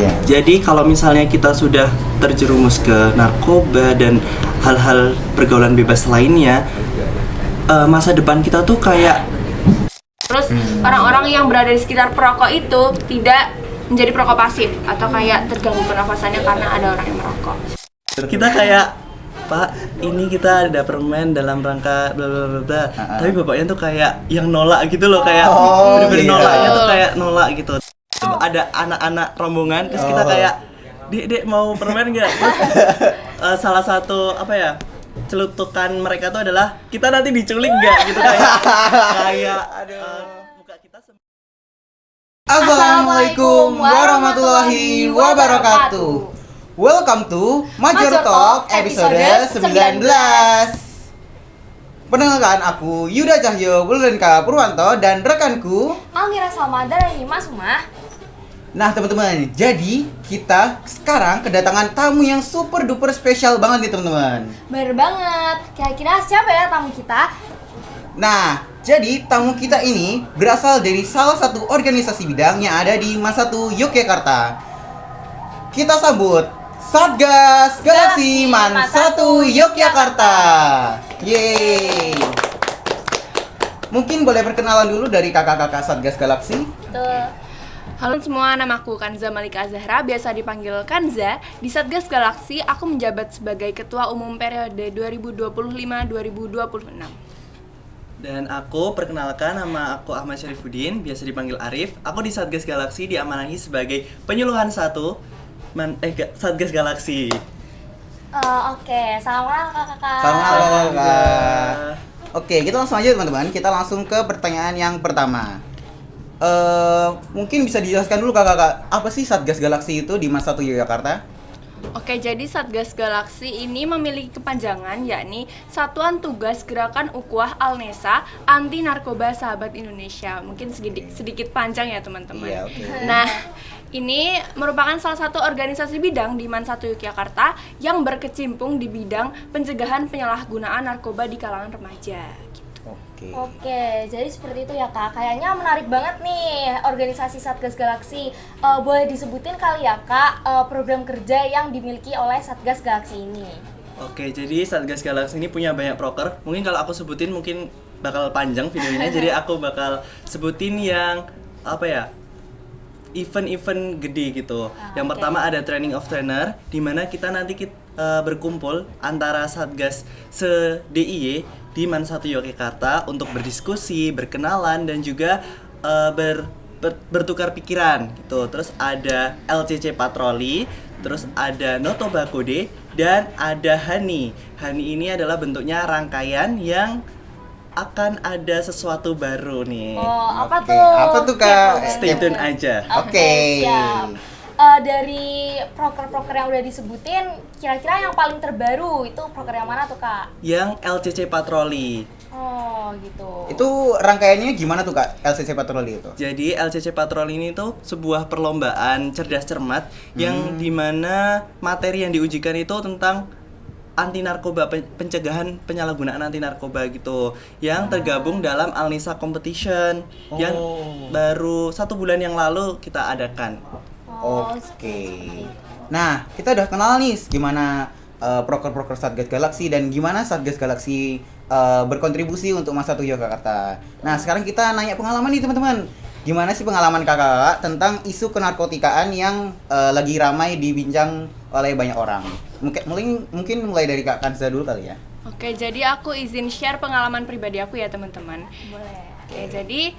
Iya. Jadi kalau misalnya kita sudah terjerumus ke narkoba dan hal-hal pergaulan bebas lainnya, masa depan kita tuh kayak Terus orang-orang yang berada di sekitar perokok itu tidak menjadi perokok pasif atau kayak terganggu pernafasannya karena ada orang yang merokok. kita kayak, Pak, ini kita ada permen dalam rangka bla bla bla bla. Tapi bapaknya tuh kayak yang nolak gitu loh, kayak bener-bener iya. nolaknya tuh kayak nolak gitu. Ada anak-anak rombongan, terus kita kayak, Dek mau permen nggak? Terus salah satu apa ya, celutukan mereka tuh adalah kita nanti diculik nggak gitu, kayak muka kita Assalamualaikum warahmatullahi wabarakatuh. Welcome to Major Talk episode 19. Perkenalkan, aku Yuda Cahyo Wulandka Purwanto dan rekanku Almira Salmada dan Hima Sumah. Nah teman-teman, jadi kita sekarang kedatangan tamu yang super duper spesial banget nih teman-teman. Bener banget. Kira-kira siapa ya tamu kita? Nah, jadi tamu kita ini berasal dari salah satu organisasi bidang yang ada di Mansatu Yogyakarta. Kita sambut Satgas Galaksi Mansatu Yogyakarta. Yeay. Mungkin boleh perkenalan dulu dari kakak-kakak Satgas Galaksi. Halo semua, namaku Kanza Malika Zahra, biasa dipanggil Kanza. Di Satgas Galaksi, aku menjabat sebagai Ketua Umum periode 2025-2026. Dan aku perkenalkan, nama aku Ahmad Syarifuddin, biasa dipanggil Arif. Aku di Satgas Galaksi diamanahi sebagai penyuluhan Satgas Galaksi. Oke, salam kenal kakak-kakak. Salam kakak. Oke, kita langsung aja teman-teman. Kita langsung ke pertanyaan yang pertama. Mungkin bisa dijelaskan dulu kakak-kakak, apa sih Satgas Galaksi itu di Mansatu Yogyakarta? Oke, jadi Satgas Galaksi ini memiliki kepanjangan yakni Satuan Tugas Gerakan Ukhuwah Al-Nesa Anti Narkoba Sahabat Indonesia. Mungkin sedikit panjang ya teman-teman. Iya, oke. Nah, ini merupakan salah satu organisasi bidang di Mansatu Yogyakarta yang berkecimpung di bidang pencegahan penyalahgunaan narkoba di kalangan remaja. Oke. Jadi seperti itu ya Kak, kayaknya menarik banget nih organisasi Satgas Galaksi. Boleh disebutin kali ya Kak, program kerja yang dimiliki oleh Satgas Galaksi ini? Oke, jadi Satgas Galaksi ini punya banyak proker. Mungkin kalau aku sebutin mungkin bakal panjang videonya. Jadi aku bakal sebutin yang apa ya, event-event gede gitu. Yang pertama ada Training of Trainer, di mana kita nanti berkumpul antara Satgas se-DIY di Mansatu Yogyakarta untuk berdiskusi, berkenalan dan juga bertukar pikiran gitu. Terus ada LCC Patroli, terus ada No Tobacco Day, dan ada Hani. Hani ini adalah bentuknya rangkaian yang akan ada sesuatu baru nih. Apa Oke. tuh? Apa tuh Kak? Stay tune aja. Oke. Siap. Dari proker-proker yang udah disebutin, kira-kira yang paling terbaru itu proker yang mana tuh Kak? Yang LCC Patroli. Oh gitu. Itu rangkaiannya gimana tuh Kak, LCC Patroli itu? Jadi LCC Patroli ini tuh sebuah perlombaan cerdas cermat yang dimana materi yang diujikan itu tentang anti narkoba, pencegahan penyalahgunaan anti narkoba gitu, yang tergabung dalam Al-Nisa Competition yang baru 1 bulan yang lalu kita adakan. Oke. Nah, kita udah kenal nih gimana proker-proker Satgas Galaksi dan gimana Satgas Galaksi berkontribusi untuk Mansatu Yogyakarta. Nah, sekarang kita nanya pengalaman nih teman-teman. Gimana sih pengalaman kakak tentang isu kenarkotikaan yang lagi ramai dibincang oleh banyak orang? Mungkin mulai dari Kak Kanza dulu kali ya. Oke, jadi aku izin share pengalaman pribadi aku ya teman-teman. Boleh. Oke, jadi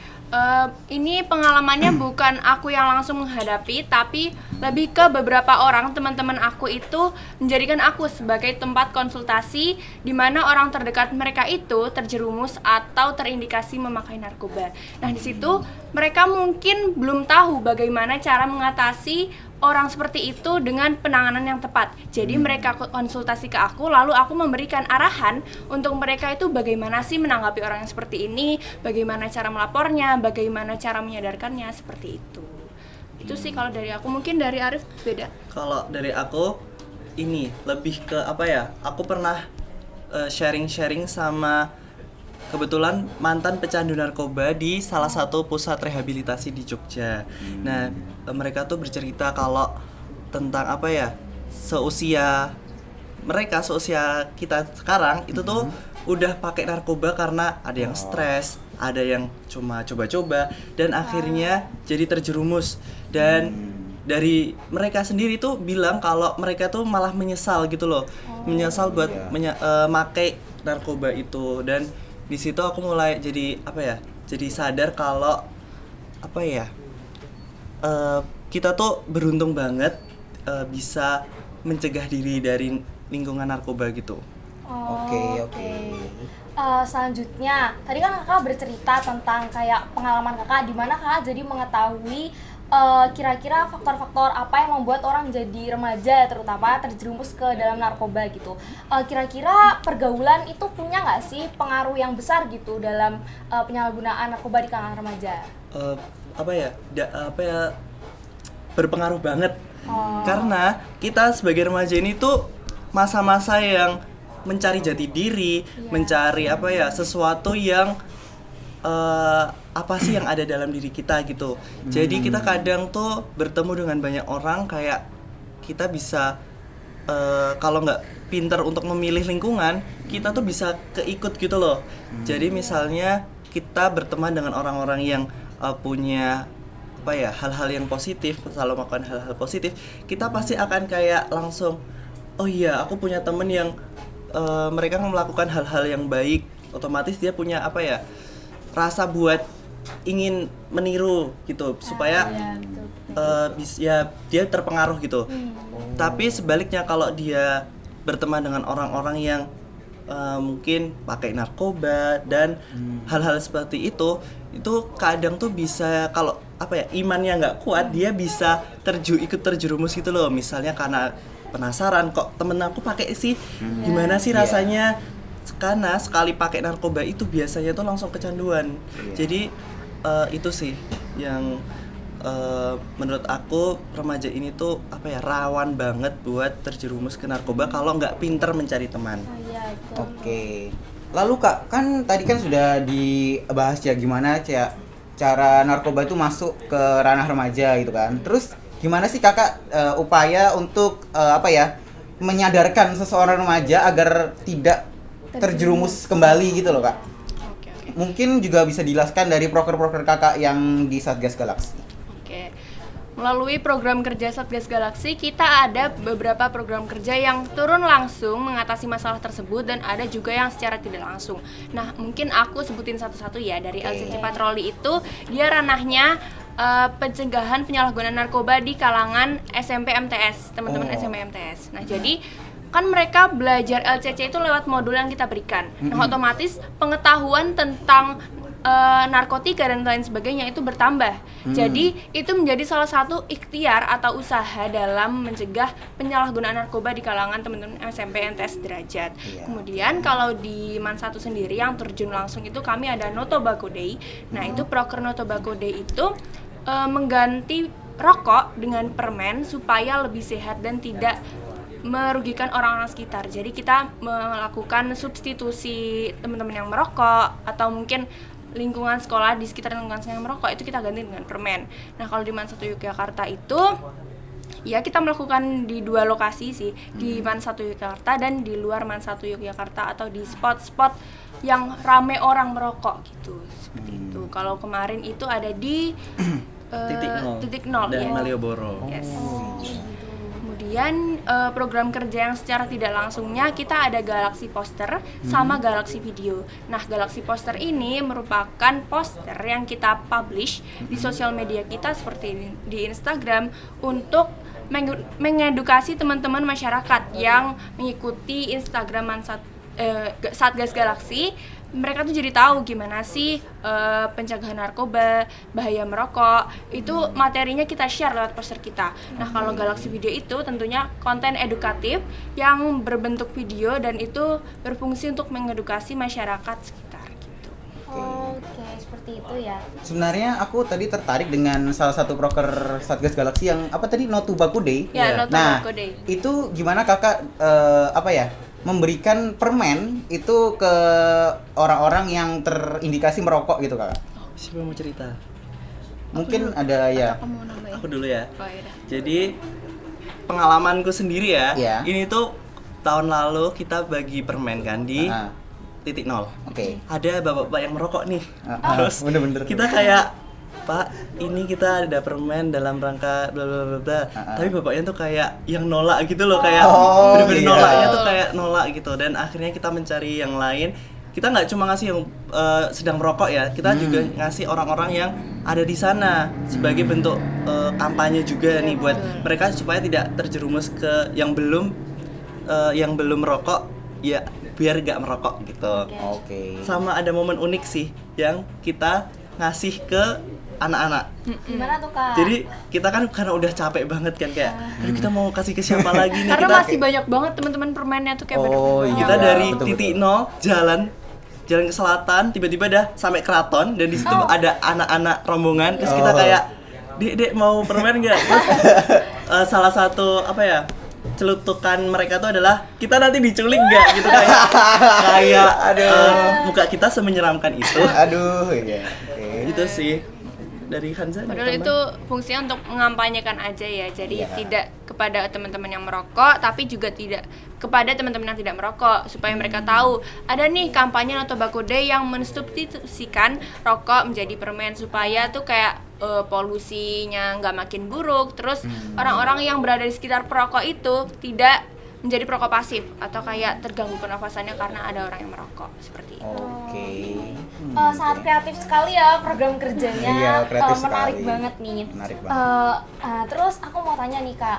ini pengalamannya bukan aku yang langsung menghadapi, tapi lebih ke beberapa orang teman-teman aku itu menjadikan aku sebagai tempat konsultasi di mana orang terdekat mereka itu terjerumus atau terindikasi memakai narkoba. Nah, di situ mereka mungkin belum tahu bagaimana cara mengatasi orang seperti itu dengan penanganan yang tepat. Jadi mereka konsultasi ke aku, lalu aku memberikan arahan untuk mereka itu bagaimana sih menanggapi orang yang seperti ini, bagaimana cara melapornya, bagaimana cara menyadarkannya, seperti itu. Itu sih kalau dari aku. Mungkin dari Arif beda. Kalau dari aku ini lebih ke apa ya? Aku pernah sharing-sharing sama kebetulan mantan pecandu narkoba di salah satu pusat rehabilitasi di Jogja. Nah, mereka tuh bercerita kalau tentang apa ya, seusia kita sekarang itu tuh udah pakai narkoba karena ada yang stres, ada yang cuma coba-coba dan akhirnya jadi terjerumus. Dan dari mereka sendiri tuh bilang kalau mereka tuh malah menyesal gitu loh, menyesal buat pakai narkoba itu. Dan di situ aku mulai jadi apa ya, jadi sadar kalau apa ya, kita tuh beruntung banget bisa mencegah diri dari lingkungan narkoba gitu. Oke. Selanjutnya, tadi kan kakak bercerita tentang kayak pengalaman kakak di mana kakak jadi mengetahui kira-kira faktor-faktor apa yang membuat orang jadi remaja terutama terjerumus ke dalam narkoba gitu. Kira-kira pergaulan itu punya nggak sih pengaruh yang besar gitu dalam penyalahgunaan narkoba di kalangan remaja? Berpengaruh banget. Karena kita sebagai remaja ini tuh masa-masa yang mencari jati diri, mencari sesuatu yang apa sih yang ada dalam diri kita gitu. Jadi kita kadang tuh bertemu dengan banyak orang, kayak kita bisa kalau nggak pinter untuk memilih lingkungan, kita tuh bisa keikut gitu loh. Jadi misalnya kita berteman dengan orang-orang yang punya hal-hal yang positif, selalu melakukan hal-hal positif, kita pasti akan kayak langsung, oh iya aku punya temen yang mereka melakukan hal-hal yang baik, otomatis dia punya rasa buat ingin meniru gitu, supaya dia terpengaruh gitu. Tapi sebaliknya kalau dia berteman dengan orang-orang yang mungkin pakai narkoba dan hal-hal seperti itu kadang tuh bisa, kalau imannya nggak kuat, dia bisa ikut terjerumus gitu loh. Misalnya karena penasaran, kok temen aku pakai sih, gimana sih rasanya. Karena sekali pakai narkoba itu biasanya tuh langsung kecanduan. Jadi itu sih yang menurut aku remaja ini tuh rawan banget buat terjerumus ke narkoba kalau nggak pinter mencari teman. Oke. Lalu Kak, kan tadi kan sudah dibahas ya gimana cara narkoba itu masuk ke ranah remaja gitu kan. Terus gimana sih Kakak upaya untuk menyadarkan seseorang remaja agar tidak terjerumus kembali gitu loh Kak? Oke. Mungkin juga bisa dijelaskan dari proker-proker Kakak yang di Satgas Galaksi. Oke. Melalui program kerja Satgas Galaksi, kita ada beberapa program kerja yang turun langsung mengatasi masalah tersebut dan ada juga yang secara tidak langsung. Nah, mungkin aku sebutin satu-satu ya. Dari LCC Patroli itu, dia ranahnya pencegahan penyalahgunaan narkoba di kalangan SMP MTS, teman-teman SMP MTS. Nah, jadi kan mereka belajar LCC itu lewat modul yang kita berikan. Nah, otomatis pengetahuan tentang narkotika dan lain sebagainya itu bertambah. Jadi itu menjadi salah satu ikhtiar atau usaha dalam mencegah penyalahgunaan narkoba di kalangan teman-teman SMP MTS derajat. Kemudian kalau di MAN 1 sendiri yang terjun langsung itu kami ada No Tobacco Day. Nah, itu proker No Tobacco Day itu mengganti rokok dengan permen supaya lebih sehat dan tidak merugikan orang-orang sekitar. Jadi kita melakukan substitusi teman-teman yang merokok atau mungkin lingkungan sekolah di sekitar lingkungan sekolah yang merokok itu kita ganti dengan permen. Nah, kalau di MAN 1 Yogyakarta itu ya kita melakukan di 2 lokasi sih, di MAN 1 Yogyakarta dan di luar MAN 1 Yogyakarta atau di spot-spot yang rame orang merokok gitu. Seperti itu. Kalau kemarin itu ada di titik nol dan ya. Malioboro. Yes. Kemudian program kerja yang secara tidak langsungnya kita ada Galaxy Poster sama Galaxy Video. Nah, Galaxy Poster ini merupakan poster yang kita publish di sosial media kita seperti di Instagram untuk mengedukasi teman-teman masyarakat yang mengikuti Instagram Satgas Galaksi. Mereka tuh jadi tahu gimana sih pencegahan narkoba, bahaya merokok. Itu materinya kita share lewat poster kita. Nah, kalau Galaxy Video itu tentunya konten edukatif yang berbentuk video dan itu berfungsi untuk mengedukasi masyarakat sekitar gitu. Oke, seperti itu ya. Sebenarnya aku tadi tertarik dengan salah satu proker Satgas Galaksi yang tadi No Tobacco Day. Ya, No Nah, Tobacco Day. itu gimana Kakak memberikan permen itu ke orang-orang yang terindikasi merokok gitu Kakak? Siapa yang mau cerita? Mungkin ada ya. Atau kamu mau nambahin? Aku dulu ya. Oh, yaudah. Jadi pengalamanku sendiri ya. Iya. Ini tuh tahun lalu kita bagi permen kan di Ah, titik nol. Oke. Ada bapak-bapak yang merokok nih. Terus bener-bener. Kita kayak, Pak, ini kita ada permen dalam rangka bla bla bla bla. Tapi bapaknya tuh kayak yang nolak gitu loh, kayak Oh, bener-bener iya. nolaknya tuh kayak nolak gitu. Dan akhirnya kita mencari yang lain. Kita nggak cuma ngasih yang sedang merokok ya, kita juga ngasih orang-orang yang ada di sana sebagai bentuk kampanye juga nih buat mereka supaya tidak terjerumus ke yang belum merokok ya, biar nggak merokok gitu. Oke. Sama ada momen unik sih yang kita ngasih ke anak-anak. Gimana tuh Kak? Jadi kita kan karena udah capek banget kan kayak, aduh kita mau kasih ke siapa lagi nih? Karena Kita masih banyak banget teman-teman permennya tuh kayak Oh, bener-bener. kita Iya, dari betul, titik betul. nol jalan ke selatan, tiba-tiba dah sampai keraton dan di situ ada anak-anak rombongan, terus kita Oh. kayak, Dek mau permen nggak? Terus salah satu apa ya, celutukan mereka tuh adalah kita nanti diculik nggak gitu, kayak muka kita semenyeramkan itu. Aduh, iya. Oke. Gitu sih dari Hanza. Padahal ditambah. itu fungsinya untuk mengampanyekan aja ya. Jadi Iya. tidak kepada teman-teman yang merokok, tapi juga tidak kepada teman-teman yang tidak merokok, supaya mereka tahu ada nih kampanye No Tobacco Day yang mensubstitusikan rokok menjadi permen, supaya tuh kayak polusinya nggak makin buruk. Terus orang-orang yang berada di sekitar perokok itu tidak menjadi perokok pasif atau kayak terganggu pernafasannya karena ada orang yang merokok seperti itu. Oke. Sangat kreatif sekali ya program kerjanya. Iya, kreatif menarik sekali. banget nih. Menarik banget. Terus aku mau tanya nih Kak,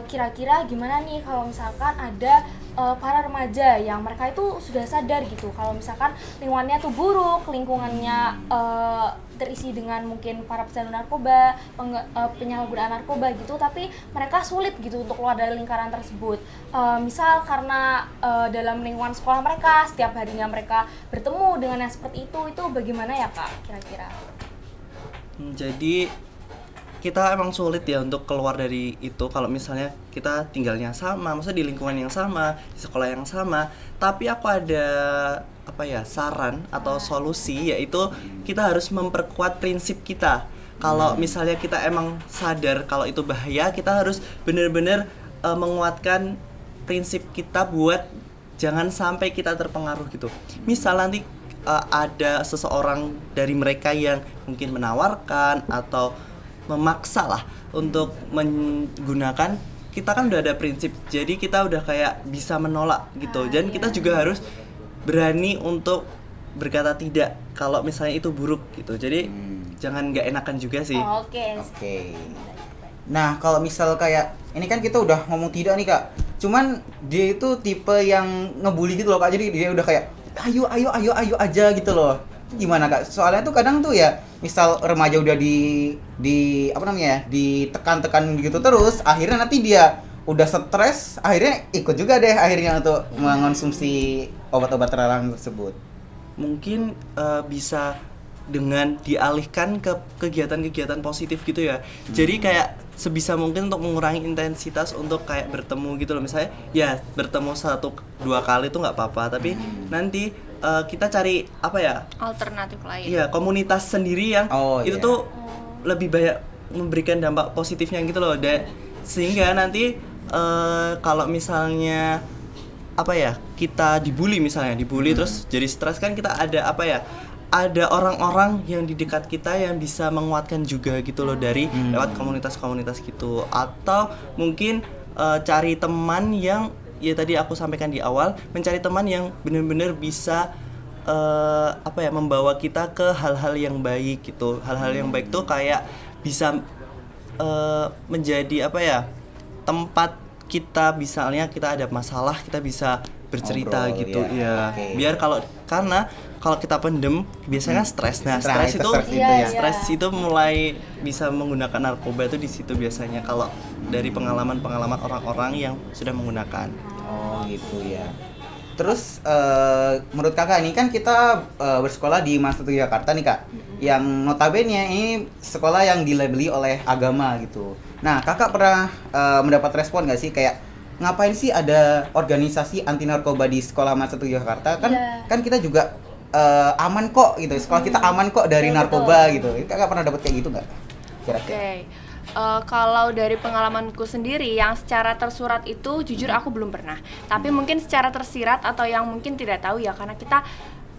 kira-kira gimana nih kalau misalkan ada para remaja yang mereka itu sudah sadar gitu kalau misalkan lingkungannya tuh buruk, lingkungannya terisi dengan mungkin para pecandu narkoba, penyalahgunaan narkoba gitu, tapi mereka sulit gitu untuk keluar dari lingkaran tersebut. Misal karena dalam lingkungan sekolah mereka setiap harinya mereka bertemu dengan yang seperti itu bagaimana ya Kak kira-kira? Jadi kita emang sulit ya untuk keluar dari itu kalau misalnya kita tinggalnya sama, maksudnya di lingkungan yang sama, di sekolah yang sama. Tapi aku ada saran atau solusi, yaitu kita harus memperkuat prinsip kita. Kalau misalnya kita emang sadar kalau itu bahaya, kita harus benar-benar menguatkan prinsip kita buat jangan sampai kita terpengaruh gitu. Misal nanti ada seseorang dari mereka yang mungkin menawarkan atau memaksa lah untuk menggunakan, kita kan udah ada prinsip, jadi kita udah kayak bisa menolak gitu. Dan kita juga harus berani untuk berkata tidak kalau misalnya itu buruk gitu. Jadi jangan nggak enakan juga sih. Oke. Oke. Nah, kalau misal kayak ini kan kita udah ngomong tidak nih Kak. Cuman dia itu tipe yang ngebully gitu loh Kak. Jadi dia udah kayak ayo aja gitu loh. Gimana Kak? Soalnya tuh kadang tuh ya, misal remaja udah ditekan-tekan gitu terus, akhirnya nanti dia udah stres, akhirnya ikut juga deh akhirnya untuk mengonsumsi obat-obat terlarang tersebut. Mungkin bisa dengan dialihkan ke kegiatan-kegiatan positif gitu ya. Jadi kayak sebisa mungkin untuk mengurangi intensitas untuk kayak bertemu gitu loh. Misalnya ya bertemu 1-2 kali itu nggak apa-apa, tapi nanti kita cari Alternatif lain. iya, komunitas sendiri yang itu iya. tuh lebih banyak memberikan dampak positifnya gitu loh. Sehingga nanti kalau misalnya kita dibully terus jadi stres, kan kita ada orang-orang yang di dekat kita yang bisa menguatkan juga gitu loh dari lewat komunitas-komunitas gitu. Atau mungkin cari teman yang ya tadi aku sampaikan di awal, mencari teman yang benar-benar bisa membawa kita ke hal-hal yang baik gitu. Hal-hal yang baik tuh kayak bisa menjadi tempat kita, misalnya kita ada masalah, kita bisa bercerita Ngobrol, gitu ya. ya. Oke. Biar karena kalau kita pendem biasanya stres. Nah, Stres itu ya. stres itu mulai bisa menggunakan narkoba itu di situ biasanya, kalau dari pengalaman-pengalaman orang-orang yang sudah menggunakan. Oh gitu ya. Terus menurut kakak ini kan kita bersekolah di Mahasiswa Yogyakarta nih Kak, yang notabene ini sekolah yang dilabeli oleh agama gitu. Nah kakak pernah mendapat respon nggak sih kayak ngapain sih ada organisasi anti narkoba di sekolah Mahasiswa Yogyakarta? Kan kita juga aman kok gitu, sekolah kita aman kok dari Betul, narkoba gitu. Kakak pernah dapat kayak gitu nggak? Kira-kira? Oke. Kalau dari pengalamanku sendiri yang secara tersurat itu jujur aku belum pernah. Tapi mungkin secara tersirat atau yang mungkin tidak tahu ya, karena kita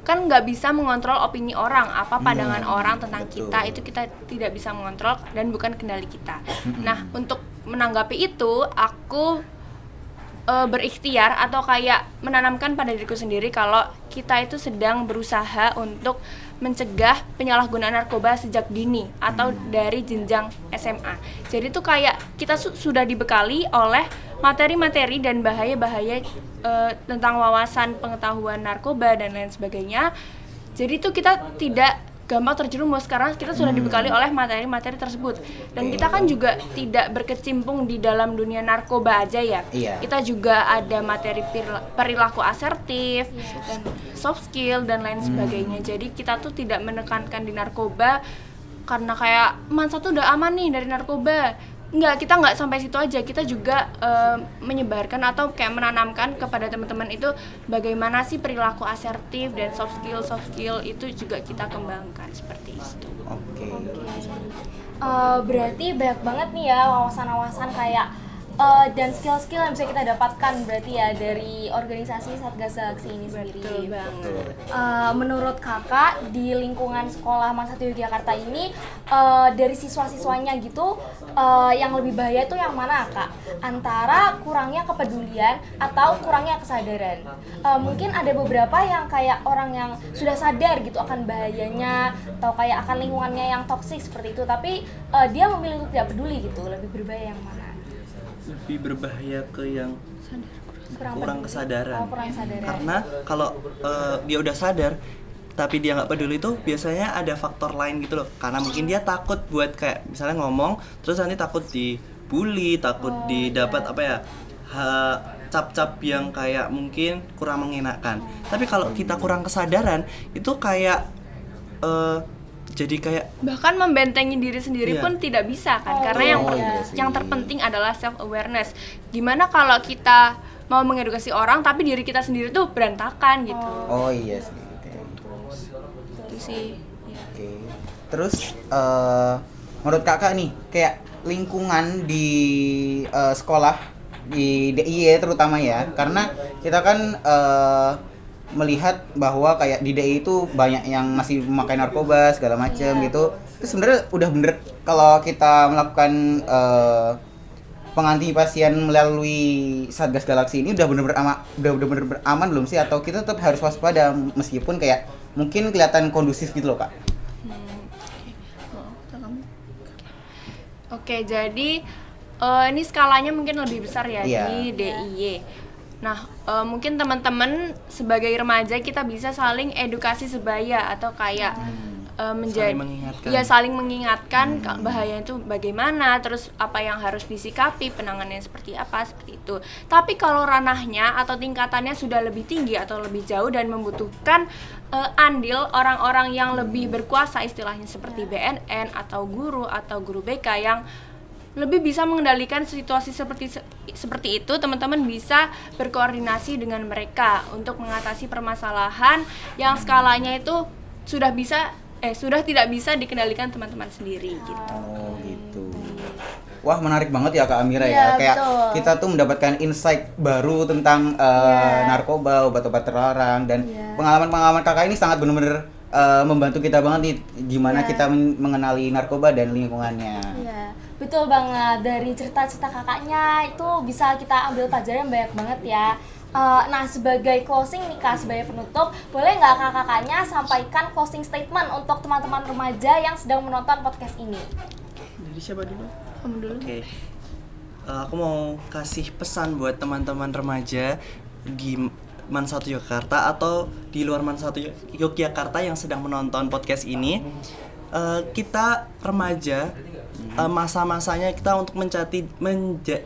kan nggak bisa mengontrol opini orang, apa pandangan orang tentang betul. kita itu kita tidak bisa mengontrol dan bukan kendali kita. Nah, untuk menanggapi itu aku berikhtiar atau kayak menanamkan pada diriku sendiri kalau kita itu sedang berusaha untuk mencegah penyalahgunaan narkoba sejak dini atau dari jenjang SMA. Jadi tuh kayak kita sudah dibekali oleh materi-materi dan bahaya-bahaya tentang wawasan pengetahuan narkoba dan lain sebagainya. Jadi tuh kita tidak gampang terjerumus karena kita sudah dibekali oleh materi-materi tersebut. Dan kita kan juga tidak berkecimpung di dalam dunia narkoba aja ya. Iya. Kita juga ada materi perilaku asertif dan soft skill dan lain sebagainya. Jadi kita tuh tidak menekankan di narkoba karena kayak Mansa tuh udah aman nih dari narkoba. Enggak, kita nggak sampai situ aja. Kita juga menyebarkan atau kayak menanamkan kepada teman-teman itu bagaimana sih perilaku asertif dan soft skill itu juga kita kembangkan seperti itu. Oke. Berarti banyak banget nih ya wawasan-wawasan kayak dan skill-skill yang bisa kita dapatkan berarti ya dari organisasi Satgas Galaksi ini sendiri. Betul banget. Menurut kakak di lingkungan sekolah Mans 1 Yogyakarta ini dari siswa-siswanya gitu yang lebih bahaya tuh yang mana kak? Antara kurangnya kepedulian atau kurangnya kesadaran? Mungkin ada beberapa yang kayak orang yang sudah sadar gitu akan bahayanya atau kayak akan lingkungannya yang toksik seperti itu, tapi dia memilih untuk tidak peduli gitu. Lebih berbahaya yang mana? Lebih berbahaya ke yang kurang peduli. kesadaran. Kurang kesadaran. Karena kalau dia udah sadar tapi dia nggak peduli itu biasanya ada faktor lain gitu loh. Karena mungkin dia takut buat kayak misalnya ngomong terus nanti takut dibully, takut didapat apa ya cap-cap yang kayak mungkin kurang mengenakan. Tapi kalau kita kurang kesadaran itu kayak jadi kayak Bahkan membentengi diri sendiri Iya. pun tidak bisa kan, karena iya sih. yang terpenting adalah self awareness. Gimana kalau kita mau mengedukasi orang tapi diri kita sendiri tuh berantakan gitu. Oh iya sih. Oke. Itu sih. Ya. Oke. Terus menurut kakak nih, kayak lingkungan di sekolah di DIY terutama ya, karena kita kan melihat bahwa kayak di DIY itu banyak yang masih memakai narkoba segala macam gitu. Itu sebenarnya udah bener kalau kita melakukan pengantisipasian melalui Satgas Galaksi ini udah bener-bener aman belum sih, atau kita tetap harus waspada meskipun kayak mungkin kelihatan kondusif gitu loh kak? Oke, jadi ini skalanya mungkin lebih besar ya Iya. di DIY. Nah, mungkin teman-teman sebagai remaja kita bisa saling edukasi sebaya atau kayak menjadi Saling mengingatkan. ya saling mengingatkan bahaya itu bagaimana, terus apa yang harus disikapi, penanganannya seperti apa, seperti itu. Tapi kalau ranahnya atau tingkatannya sudah lebih tinggi atau lebih jauh dan membutuhkan andil orang-orang yang lebih berkuasa, istilahnya seperti BNN atau guru BK yang lebih bisa mengendalikan situasi seperti itu, teman-teman bisa berkoordinasi dengan mereka untuk mengatasi permasalahan yang skalanya itu sudah tidak bisa dikendalikan teman-teman sendiri gitu. Oh gitu. Wah, menarik banget ya Kak Amira Iya, ya. Kayak betul. kita tuh mendapatkan insight baru tentang narkoba, obat-obat terlarang, dan pengalaman-pengalaman Kakak ini sangat benar-benar membantu kita banget nih gimana kita mengenali narkoba dan lingkungannya. Iya, betul banget. Dari cerita-cerita kakaknya itu bisa kita ambil pelajaran banyak banget ya. Nah, sebagai closing nih Kak, sebagai penutup, boleh nggak kakaknya sampaikan closing statement untuk teman-teman remaja yang sedang menonton podcast ini? dari siapa dulu? Kamu dulu. Oke. Aku mau kasih pesan buat teman-teman remaja di Mans 1 Yogyakarta atau di luar Mans 1 Yogyakarta yang sedang menonton podcast ini. Kita remaja, masa-masanya kita untuk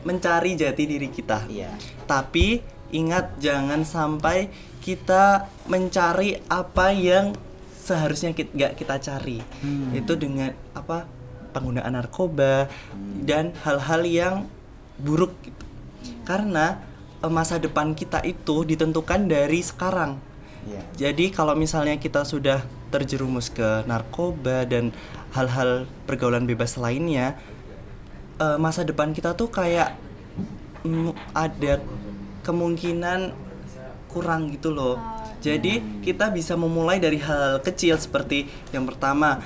mencari jati diri kita. Iya. Tapi ingat, jangan sampai kita mencari apa yang seharusnya nggak kita cari. Itu dengan penggunaan narkoba dan hal-hal yang buruk gitu. Karena masa depan kita itu ditentukan dari sekarang. Iya. Jadi kalau misalnya kita sudah terjerumus ke narkoba dan hal-hal pergaulan bebas lainnya, masa depan kita tuh kayak ada kemungkinan kurang gitu loh. Jadi kita bisa memulai dari hal kecil seperti yang pertama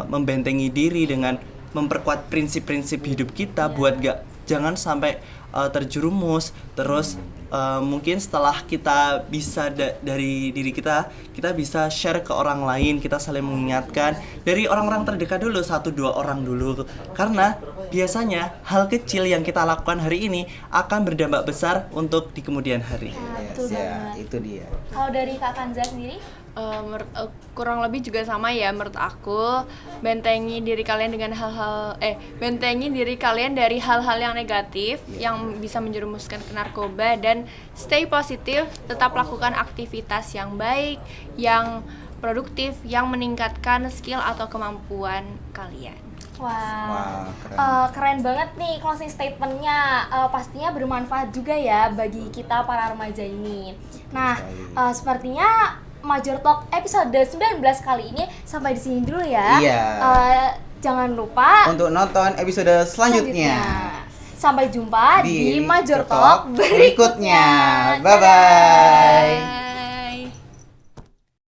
membentengi diri dengan memperkuat prinsip-prinsip hidup kita buat jangan sampai terjerumus. Terus mungkin setelah kita bisa dari diri kita bisa share ke orang lain, kita saling mengingatkan dari orang-orang terdekat dulu, 1-2 orang dulu, karena biasanya hal kecil yang kita lakukan hari ini akan berdampak besar untuk di kemudian hari. Betul Ya, banget. itu dia. Kalau dari Kak Kanza sendiri? Kurang lebih juga sama ya menurut aku. Bentengi diri kalian dengan bentengi diri kalian dari hal-hal yang negatif yang bisa menjerumuskan ke narkoba, dan stay positif, tetap lakukan aktivitas yang baik, yang produktif, yang meningkatkan skill atau kemampuan kalian. Wah, Wah, keren. keren banget nih closing statementnya. Pastinya bermanfaat juga ya bagi kita para remaja ini. Nah, sepertinya Major Talk episode 19 kali ini sampai di sini dulu ya. Iya. Jangan lupa Untuk nonton episode selanjutnya. Sampai jumpa di Major Talk Talk berikutnya. Bye bye.